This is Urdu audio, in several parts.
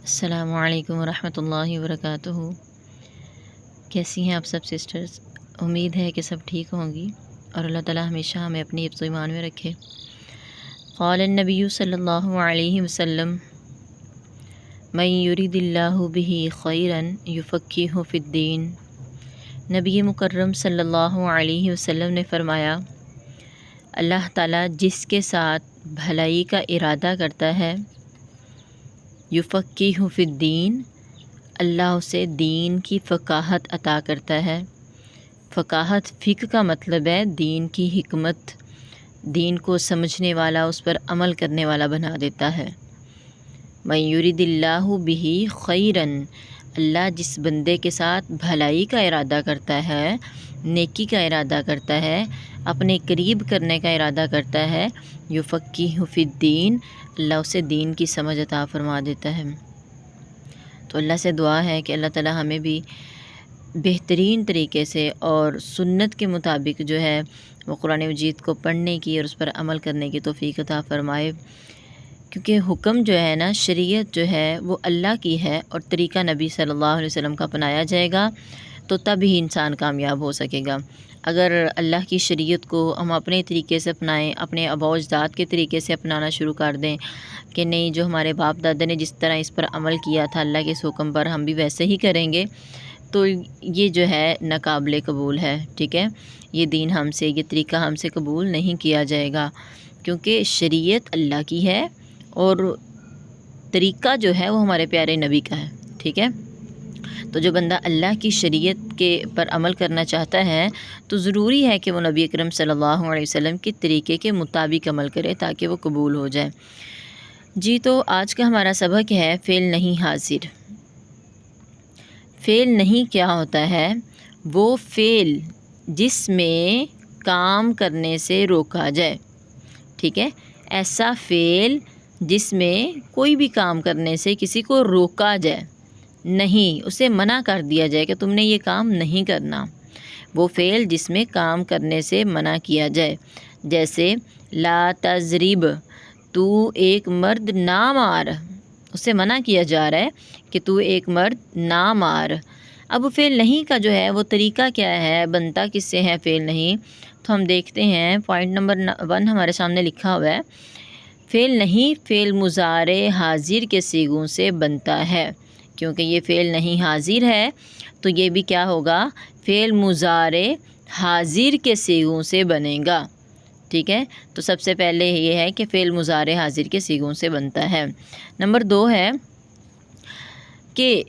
السلام علیکم ورحمۃ اللہ وبرکاتہ۔ کیسی ہیں آپ سب سسٹرز؟ امید ہے کہ سب ٹھیک ہوں گی اور اللہ تعالیٰ ہمیشہ ہمیں اپنی حفظ و ایمان میں رکھے۔ قال النبی صلی اللہ علیہ وسلم من یرید اللہ بہ خیرا یفقہہ فی الدین۔ نبی مکرم صلی اللہ علیہ وسلم نے فرمایا، اللہ تعالیٰ جس کے ساتھ بھلائی کا ارادہ کرتا ہے، یفقہہ فی الدین، اللہ اسے دین کی فقاہت عطا کرتا ہے۔ فقاہت فقہ کا مطلب ہے دین کی حکمت، دین کو سمجھنے والا، اس پر عمل کرنے والا بنا دیتا ہے۔ من یرید اللہ بہ خیرا، اللہ جس بندے کے ساتھ بھلائی کا ارادہ کرتا ہے، نیکی کا ارادہ کرتا ہے، اپنے قریب کرنے کا ارادہ کرتا ہے، یفقہہ فی الدین، اللہ اسے دین کی سمجھ عطا فرما دیتا ہے۔ تو اللہ سے دعا ہے کہ اللہ تعالیٰ ہمیں بھی بہترین طریقے سے اور سنت کے مطابق جو ہے وہ قرآن مجید کو پڑھنے کی اور اس پر عمل کرنے کی توفیق عطا فرمائے، کیونکہ حکم جو ہے نا، شریعت جو ہے وہ اللہ کی ہے اور طریقہ نبی صلی اللہ علیہ وسلم کا اپنایا جائے گا تو تب ہی انسان کامیاب ہو سکے گا۔ اگر اللہ کی شریعت کو ہم اپنے طریقے سے اپنائیں، اپنے آباء و اجداد کے طریقے سے اپنانا شروع کر دیں کہ نہیں، جو ہمارے باپ دادا نے جس طرح اس پر عمل کیا تھا اللہ کے اس حکم پر ہم بھی ویسے ہی کریں گے، تو یہ جو ہے ناقابل قبول ہے، ٹھیک ہے۔ یہ دین ہم سے، یہ طریقہ ہم سے قبول نہیں کیا جائے گا، کیونکہ شریعت اللہ کی ہے اور طریقہ جو ہے وہ ہمارے پیارے نبی کا ہے، ٹھیک ہے۔ تو جو بندہ اللہ کی شریعت کے پر عمل کرنا چاہتا ہے تو ضروری ہے کہ وہ نبی اکرم صلی اللہ علیہ وسلم کے طریقے کے مطابق عمل کرے تاکہ وہ قبول ہو جائے۔ جی، تو آج کا ہمارا سبق ہے فعل نہیں حاضر۔ فعل نہیں کیا ہوتا ہے؟ وہ فعل جس میں کام کرنے سے روکا جائے، ٹھیک ہے۔ ایسا فعل جس میں کوئی بھی کام کرنے سے کسی کو روکا جائے، نہیں، اسے منع کر دیا جائے کہ تم نے یہ کام نہیں کرنا۔ وہ فعل جس میں کام کرنے سے منع کیا جائے، جیسے لا تضرب، تو ایک مرد نہ مار، اسے منع کیا جا رہا ہے کہ تو ایک مرد نہ مار۔ اب فعل نہیں کا جو ہے وہ طریقہ کیا ہے، بنتا کس سے ہے فعل نہیں؟ تو ہم دیکھتے ہیں، پوائنٹ نمبر 1 ہمارے سامنے لکھا ہوا ہے، فعل نہیں فعل مضارع حاضر کے صیغوں سے بنتا ہے۔ کیونکہ یہ فعل نہیں حاضر ہے تو یہ بھی کیا ہوگا؟ فعل مضارع حاضر کے صیغوں سے بنے گا، ٹھیک ہے۔ تو سب سے پہلے یہ ہے کہ فعل مضارع حاضر کے صیغوں سے بنتا ہے۔ نمبر 2 ہے کہ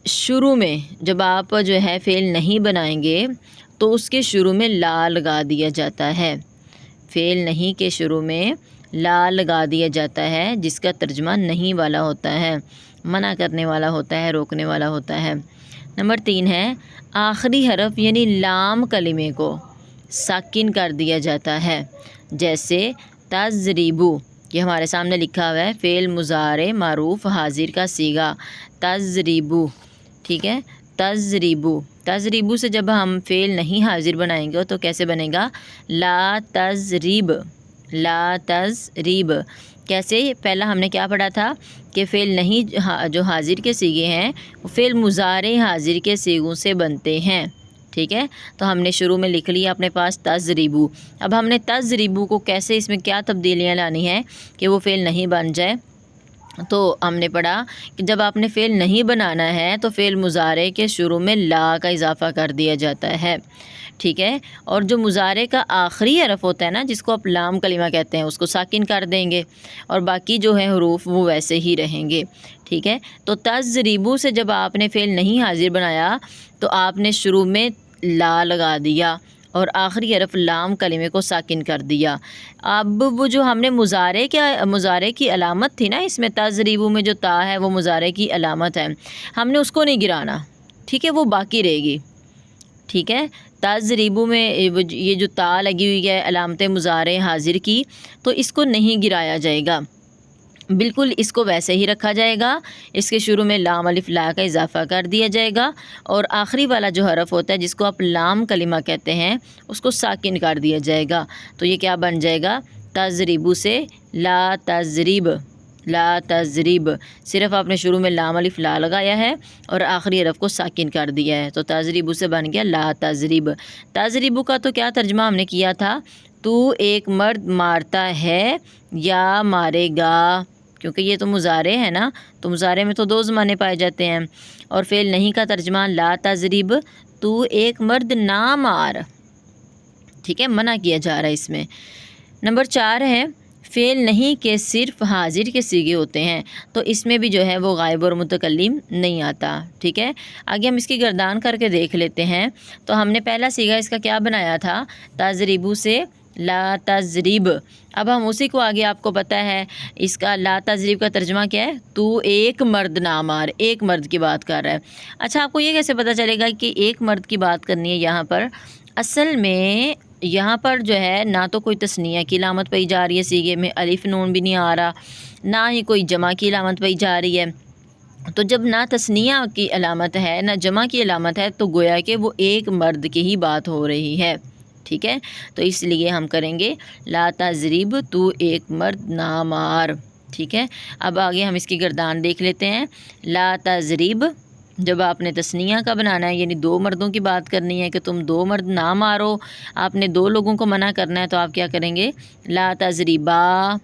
شروع میں جب آپ جو ہے فعل نہیں بنائیں گے تو اس کے شروع میں لا لگا دیا جاتا ہے۔ فعل نہیں کے شروع میں لا لگا دیا جاتا ہے، جس کا ترجمہ نہیں والا ہوتا ہے، منع کرنے والا ہوتا ہے، روکنے والا ہوتا ہے۔ نمبر 3 ہے آخری حرف یعنی لام کلمے کو ساکن کر دیا جاتا ہے، جیسے تضریبو، یہ ہمارے سامنے لکھا ہوا ہے، فعل مضارع معروف حاضر کا صیغہ تضریبو، ٹھیک ہے۔ تضریبو، تضریبو سے جب ہم فعل نہیں حاضر بنائیں گے تو کیسے بنے گا؟ لا تضریب، لا تضریب۔ کیسے؟ پہلا ہم نے کیا پڑھا تھا کہ فعل نہیں جو حاضر کے صیغے ہیں وہ فعل مضارع حاضر کے صیغوں سے بنتے ہیں، ٹھیک ہے۔ تو ہم نے شروع میں لکھ لیا اپنے پاس تضریبو۔ اب ہم نے تضریبو کو کیسے، اس میں کیا تبدیلیاں لانی ہیں کہ وہ فعل نہیں بن جائے؟ تو ہم نے پڑھا کہ جب آپ نے فعل نہیں بنانا ہے تو فعل مضارع کے شروع میں لا کا اضافہ کر دیا جاتا ہے، ٹھیک ہے۔ اور جو مضارع کا آخری حرف ہوتا ہے نا، جس کو آپ لام کلمہ کہتے ہیں، اس کو ساکن کر دیں گے اور باقی جو ہے حروف وہ ویسے ہی رہیں گے، ٹھیک ہے۔ تو تضریبو سے جب آپ نے فعل نہیں حاضر بنایا تو آپ نے شروع میں لا لگا دیا اور آخری حرف لام کلمے کو ساکن کر دیا۔ اب وہ جو ہم نے مضارع کی علامت تھی نا، اس میں تضریبو میں جو تا ہے وہ مضارع کی علامت ہے، ہم نے اس کو نہیں گرانا، ٹھیک ہے، وہ باقی رہے گی، ٹھیک ہے۔ تضریبو میں یہ جو تا لگی ہوئی ہے علامت مضارع حاضر کی، تو اس کو نہیں گرایا جائے گا، بالکل اس کو ویسے ہی رکھا جائے گا۔ اس کے شروع میں لام الف لا کا اضافہ کر دیا جائے گا اور آخری والا جو حرف ہوتا ہے جس کو آپ لام کلمہ کہتے ہیں اس کو ساکن کر دیا جائے گا۔ تو یہ کیا بن جائے گا؟ تضریبو سے لا تضریب، لا تضرب، صرف آپ نے شروع میں لام الف لا لگایا ہے اور آخری حرف کو ساکن کر دیا ہے، تو تضرب سے بن گیا لا تضرب۔ تضرب کا تو کیا ترجمہ ہم نے کیا تھا، تو ایک مرد مارتا ہے یا مارے گا، کیونکہ یہ تو مضارع ہے نا، تو مضارع میں تو دو زمانے پائے جاتے ہیں۔ اور فعل نہیں کا ترجمہ لا تضرب، تو ایک مرد نہ مار، ٹھیک ہے، منع کیا جا رہا ہے اس میں۔ نمبر 4 ہے فعل نہیں کے صرف حاضر کے صیغے ہوتے ہیں، تو اس میں بھی جو ہے وہ غائب اور متکلم نہیں آتا، ٹھیک ہے۔ آگے ہم اس کی گردان کر کے دیکھ لیتے ہیں، تو ہم نے پہلا صیغہ اس کا کیا بنایا تھا، تضربو سے لا تضرب۔ اب ہم اسی کو آگے آپ کو پتہ ہے اس کا لا تضرب کا ترجمہ کیا ہے، تو ایک مرد نہ مار، ایک مرد کی بات کر رہا ہے۔ اچھا آپ کو یہ کیسے پتہ چلے گا کہ ایک مرد کی بات کرنی ہے یہاں پر، اصل میں یہاں پر جو ہے نہ تو کوئی تثنیہ کی علامت پائی جا رہی ہے صیغے میں، الف نون بھی نہیں آ رہا، نہ ہی کوئی جمع کی علامت پائی جا رہی ہے، تو جب نہ تثنیہ کی علامت ہے نہ جمع کی علامت ہے تو گویا کہ وہ ایک مرد کی ہی بات ہو رہی ہے، ٹھیک ہے۔ تو اس لیے ہم کریں گے لا تضرب، تو ایک مرد نہ مار، ٹھیک ہے۔ اب آگے ہم اس کی گردان دیکھ لیتے ہیں، لا تضرب جب آپ نے تثنیہ کا بنانا ہے، یعنی دو مردوں کی بات کرنی ہے کہ تم دو مرد نہ مارو، آپ نے دو لوگوں کو منع کرنا ہے، تو آپ کیا کریں گے لا تضربا،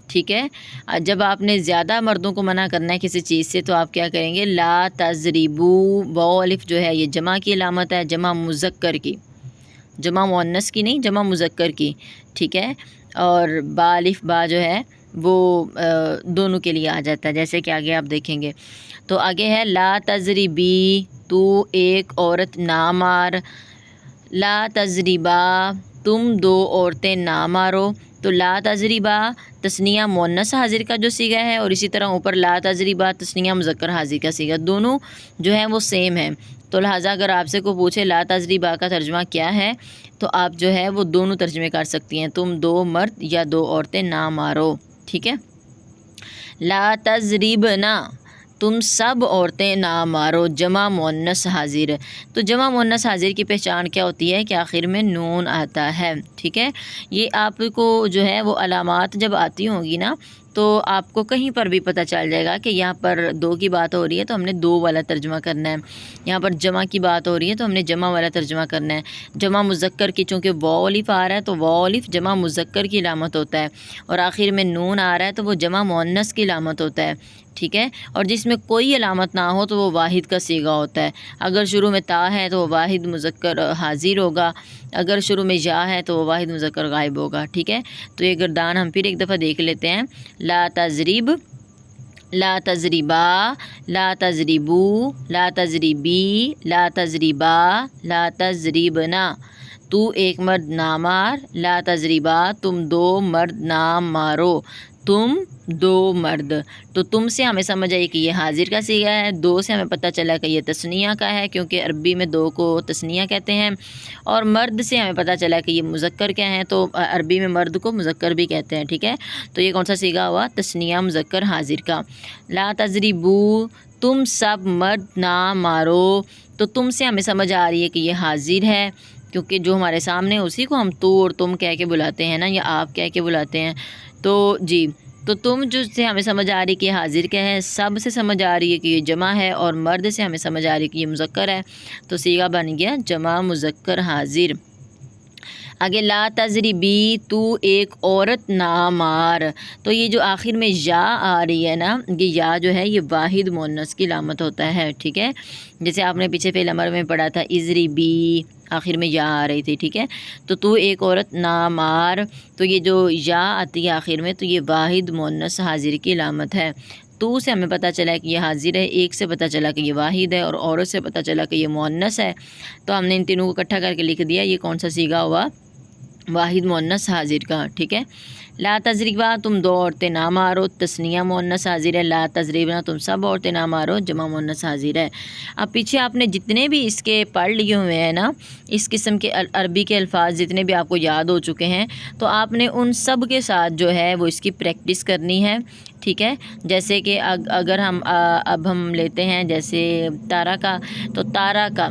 ٹھیک ہے۔ جب آپ نے زیادہ مردوں کو منع کرنا ہے کسی چیز سے، تو آپ کیا کریں گے لا تضربو، واو الف جو ہے یہ جمع کی علامت ہے، جمع مذکر کی، جمع مؤنث کی نہیں، جمع مذکر کی، ٹھیک ہے۔ اور با الف با جو ہے وہ دونوں کے لیے آ جاتا ہے، جیسے کہ آگے آپ دیکھیں گے۔ تو آگے ہے لا تضربی، تو ایک عورت نہ مار، لا تضربا، تم دو عورتیں نہ مارو، تو لا تضربا تثنیہ مؤنث حاضر کا جو صیغہ ہے، اور اسی طرح اوپر لا تضربا تثنیہ مذکر حاضر کا صیغہ، دونوں جو ہیں وہ سیم ہیں، تو لہٰذا اگر آپ سے کو پوچھے لا تضربا کا ترجمہ کیا ہے، تو آپ جو ہے وہ دونوں ترجمے کر سکتی ہیں، تم دو مرد یا دو عورتیں نہ مارو، ٹھیک ہے۔ لا تضربنا، تم سب عورتیں نہ مارو، جمع مؤنث حاضر، تو جمع مؤنث حاضر کی پہچان کیا ہوتی ہے کہ آخر میں نون آتا ہے، ٹھیک ہے۔ یہ آپ کو جو ہے وہ علامات جب آتی ہوں گی نا، تو آپ کو کہیں پر بھی پتہ چل جائے گا کہ یہاں پر دو کی بات ہو رہی ہے تو ہم نے دو والا ترجمہ کرنا ہے، یہاں پر جمع کی بات ہو رہی ہے تو ہم نے جمع والا ترجمہ کرنا ہے۔ جمع مذکر کی چونکہ واو الف آ رہا ہے تو واو الف جمع مذکر کی علامت ہوتا ہے، اور آخر میں نون آ رہا ہے تو وہ جمع مؤنث کی علامت ہوتا ہے، ٹھیک ہے۔ اور جس میں کوئی علامت نہ ہو تو وہ واحد کا صیغہ ہوتا ہے، اگر شروع میں تا ہے تو وہ واحد مذکر حاضر ہوگا، اگر شروع میں یا ہے تو وہ واحد مذکر غائب ہوگا، ٹھیک ہے۔ تو یہ گردان ہم پھر ایک دفعہ دیکھ لیتے ہیں، لا تضرب، لا تضربا، لا تضربو، لا تضربی، لا تضربا، لا تضربنا، تو ایک مرد نہ مار، لا تضربا تم دو مرد نہ مارو، تم دو مرد، تو تم سے ہمیں سمجھ آئی کہ یہ حاضر کا صیغہ ہے، دو سے ہمیں پتہ چلا کہ یہ تثنیہ کا ہے کیونکہ عربی میں دو کو تثنیہ کہتے ہیں، اور مرد سے ہمیں پتہ چلا کہ یہ مذکر کیا ہے، تو عربی میں مرد کو مذکر بھی کہتے ہیں، ٹھیک ہے۔ تو یہ کون سا صیغہ ہوا، تثنیہ مذکر حاضر کا۔ لا تضربو، تم سب مرد نہ مارو، تو تم سے ہمیں سمجھ آ رہی ہے کہ یہ حاضر ہے، کیونکہ جو ہمارے سامنے اسی کو ہم تو اور تم کہہ کے بلاتے ہیں نا، یا آپ کہہ کے بلاتے ہیں، تو جی، تو تم جو سے ہمیں سمجھ آ رہی ہے کہ یہ حاضر کیا ہے، سب سے سمجھ آ رہی ہے کہ یہ جمع ہے، اور مرد سے ہمیں سمجھ آ رہی ہے کہ یہ مذکر ہے، تو صیغہ بن گیا جمع مذکر حاضر۔ آگے لا تضربی، تو ایک عورت نہ مار، تو یہ جو آخر میں یا آ رہی ہے نا، یہ یا جو ہے یہ واحد مؤنث کی علامت ہوتا ہے، ٹھیک ہے۔ جیسے آپ نے پیچھے فعل امر میں پڑھا تھا اضربی، آخر میں یا آ رہی تھی، ٹھیک ہے۔ تو ایک عورت نہ مار، تو یہ جو یا آتی ہے آخر میں، تو یہ واحد مؤنث حاضر کی علامت ہے۔ تو سے ہمیں پتہ چلا کہ یہ حاضر ہے، ایک سے پتہ چلا کہ یہ واحد ہے، اور عورت سے پتہ چلا کہ یہ مؤنث ہے، تو ہم نے ان تینوں کو اکٹھا کر کے لکھ دیا، یہ کون سا صیغہ ہوا، واحد مؤنث حاضر کا، ٹھیک ہے۔ لا تضربا، تم دو عورتیں نہ مارو، تثنیہ مؤنث حاضر ہے، لا تضربنا، تم سب عورتیں نہ مارو، جمع مؤنث حاضر ہے۔ اب پیچھے آپ نے جتنے بھی اس کے پڑھ لیے ہوئے ہیں نا، اس قسم کے عربی کے الفاظ جتنے بھی آپ کو یاد ہو چکے ہیں، تو آپ نے ان سب کے ساتھ جو ہے وہ اس کی پریکٹس کرنی ہے، ٹھیک ہے۔ جیسے کہ اگر ہم اب ہم لیتے ہیں جیسے تارا کا، تو تارا کا،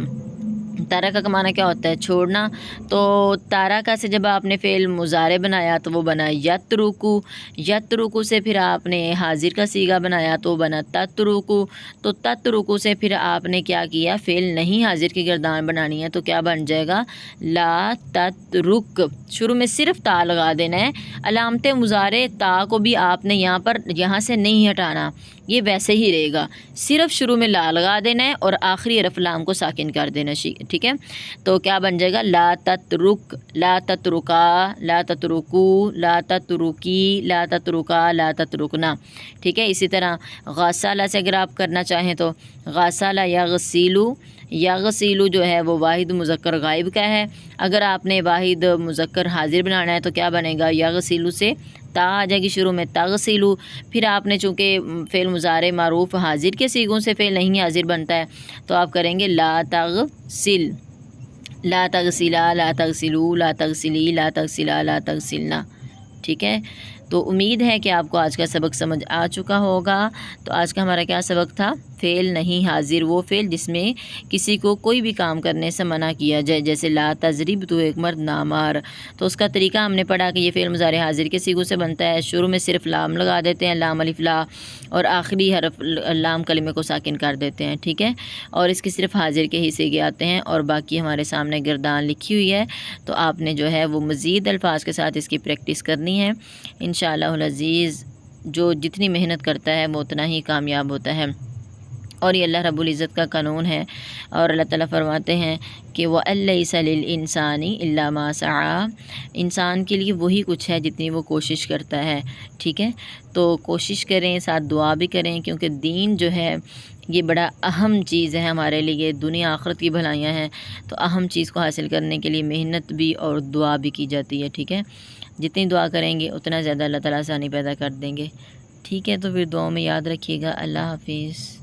تارکہ کا معنی کیا ہوتا ہے؟ چھوڑنا. تو تارکہ سے جب آپ نے فعل مضارع بنایا تو وہ بنا یترکو. یترکو سے پھر آپ نے حاضر کا صیغہ بنایا تو بنا تترکو. تو تترکو سے پھر آپ نے کیا کیا؟ فعل نہیں حاضر کی گردان بنانی ہے تو کیا بن جائے گا؟ لا تترک. شروع میں صرف تا لگا دینا ہے. علامت مضارع تا کو بھی آپ نے یہاں سے نہیں ہٹانا، یہ ویسے ہی رہے گا. صرف شروع میں لا لگا دینا ہے اور آخری حرف لام کو ساکن کر دینا. ٹھیک ہے، تو کیا بن جائے گا؟ لا تترک، لا تترکا، لا تترکو، لا تترکی، لا تترکا، لا تترکنا. ٹھیک ہے، اسی طرح غسالہ سے اگر آپ کرنا چاہیں تو غسالہ یغسلو. یغسلو جو ہے وہ واحد مذکر غائب کا ہے. اگر آپ نے واحد مذکر حاضر بنانا ہے تو کیا بنے گا؟ یغسلو سے تا آ جائے گی شروع میں، تغسلو. پھر آپ نے چونکہ فعل مضارع معروف حاضر کے صیغوں سے فعل نہیں حاضر بنتا ہے تو آپ کریں گے لا تغسل، لا تغسلا، لا تغسلو، لا تغسلی، لا تغسلا، لا تغسلنا. ٹھیک ہے، تو امید ہے کہ آپ کو آج کا سبق سمجھ آ چکا ہوگا. تو آج کا ہمارا کیا سبق تھا؟ فعل نہیں حاضر وہ فعل جس میں کسی کو کوئی بھی کام کرنے سے منع کیا جائے، جیسے لا تضرب، تو ایک مرد نہ مار. تو اس کا طریقہ ہم نے پڑھا کہ یہ فعل مضارع حاضر کے صیغوں سے بنتا ہے. شروع میں صرف لام لگا دیتے ہیں، لام الف لا، اور آخری حرف لام کلمے کو ساکن کر دیتے ہیں. ٹھیک ہے، اور اس کے صرف حاضر کے ہی صیغے آتے ہیں اور باقی ہمارے سامنے گردان لکھی ہوئی ہے. تو آپ نے جو ہے وہ مزید الفاظ کے ساتھ اس کی پریکٹس کرنی ہے. انشاءاللہ العزیز جو جتنی محنت کرتا ہے وہ اتنا ہی کامیاب ہوتا ہے، اور یہ اللہ رب العزت کا قانون ہے. اور اللہ تعالیٰ فرماتے ہیں کہ وَأَلَّيْسَ لِلْإِنسَانِ إِلَّا مَا سَعَىٰ. انسان کے لیے وہی کچھ ہے جتنی وہ کوشش کرتا ہے. ٹھیک ہے، تو کوشش کریں، ساتھ دعا بھی کریں، کیونکہ دین جو ہے یہ بڑا اہم چیز ہے ہمارے لیے. دنیا آخرت کی بھلائیاں ہیں، تو اہم چیز کو حاصل کرنے کے لیے محنت بھی اور دعا بھی کی جاتی ہے. ٹھیک ہے، جتنی دعا کریں گے اتنا زیادہ اللہ تعالیٰ آسانی پیدا کر دیں گے. ٹھیک ہے، تو پھر دعاؤں میں یاد رکھیے گا. اللہ حافظ.